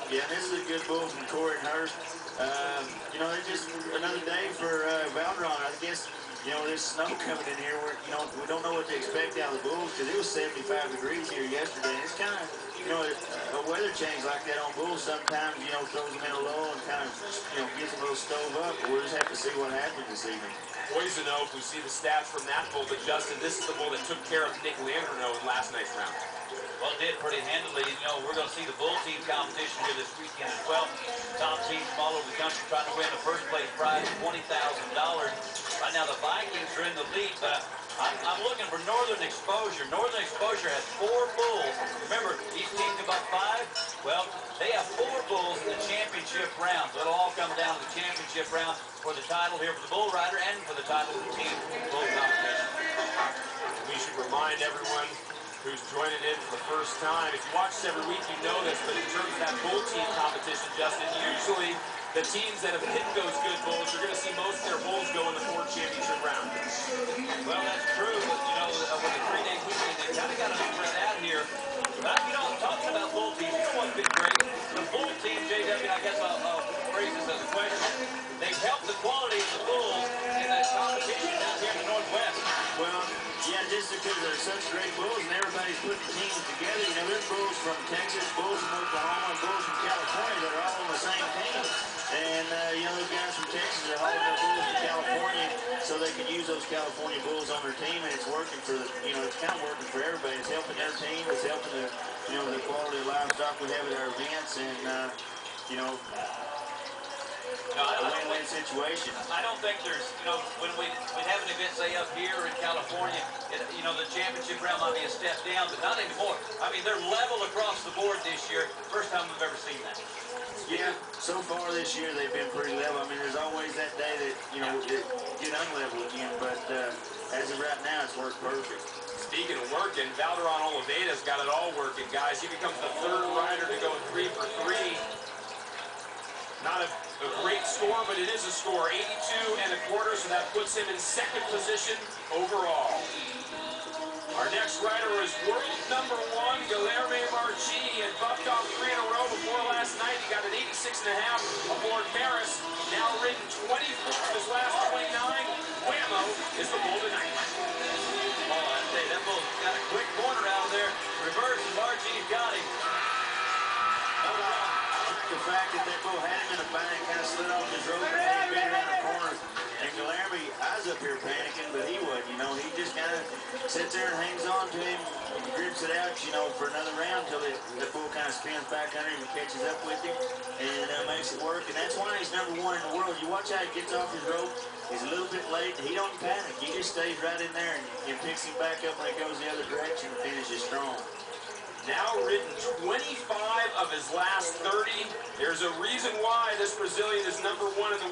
Yeah, this is a good bull from Corey and Hurst. You know, it's just another day for Valderon. I guess, you know, there's snow coming in here. We don't know what to expect out of the bulls because it was 75 degrees here yesterday. And it's kind of, you know, a weather change like that on bulls sometimes, you know, throws them in a lull and kind of, you know, gets them a little stove up. But we'll just have to see what happens this evening. Poison Oak, we see the stats from that bull, but Justin, this is the bull that took care of Nick Landreneau in last night's round. Well, it did pretty handily. You know, we're going to see the bull team competition here this weekend as well. Top teams from all over the country trying to win the first place prize of $20,000. Right now, the Vikings are in the lead, but I'm looking for Northern Exposure. Northern Exposure has 4 bulls. Remember, each team can buck 5. Well, they have 4 bulls in the championship round. So it'll all come down to the championship round for the title here for the bull rider and for the title of the team bull competition. We should remind everyone who's joining in for the first time, if you watch this every week, you know this, but in terms of that bull team competition, Justin, usually the teams that have picked those good bulls, you're going to see most of their bulls go in the 4th championship round. Well, that's true, but, you know, with the 3-day weekend, they kind of got to spread out here. But, you know, talking about bull teams, you know what's been great? The bull team, JW, I guess I'll phrase this as a question. They've helped the quality of the bulls in that competition down here in the Northwest. Well, yeah, just because they're such great bulls and everybody's putting teams together. You know, there's bulls from Texas, bulls from Oklahoma, and bulls from California that are all on the same team. And, you know, those guys from Texas are hauling their bulls to California so they can use those California bulls on their team, and it's working for the, you know, it's kind of working for everybody. It's helping their team. It's helping the, you know, the quality of livestock we have at our events, and, you know, No, a win-win situation. I don't think there's, you know, when we have an event, say, up here in California, you know, the championship round might be a step down, but not anymore. I mean, they're level across the board this year. First time we've ever seen that. Yeah, so far this year they've been pretty level. I mean, there's always that day that, you know, it get unlevel again, but as of right now, it's worked perfect. Speaking of working, Valderon Oliveda's got it all working, guys. He becomes the 3rd rider to go 3 for 3. Not a great score, but it is a score, 82.25, so that puts him in 2nd position overall. Our next rider is world number 1, Oliverie Marchi, and bucked off 3 in a row before last night. He got an 86.5 aboard Paris. Now ridden 24 of his last 29. Whammo is the bull tonight. Oh, I tell you, that bull's got a quick corner out there. Reverse, and Marchi's got him. The fact that that bull had him in a bind kind of slid off his rope and he bit around the corner. And Oliverie, I was up here panicking, but he wasn't. You know, he just kind of sits there and hangs on to him, grips it out, you know, for another round until the bull kind of spins back under him and catches up with him and makes it work. And that's why he's number 1 in the world. You watch how he gets off his rope. He's a little bit late. He don't panic. He just stays right in there and picks him back up when it goes the other direction and finishes strong. Now ridden 25 of his last 30. There's a reason why this Brazilian is number 1 in the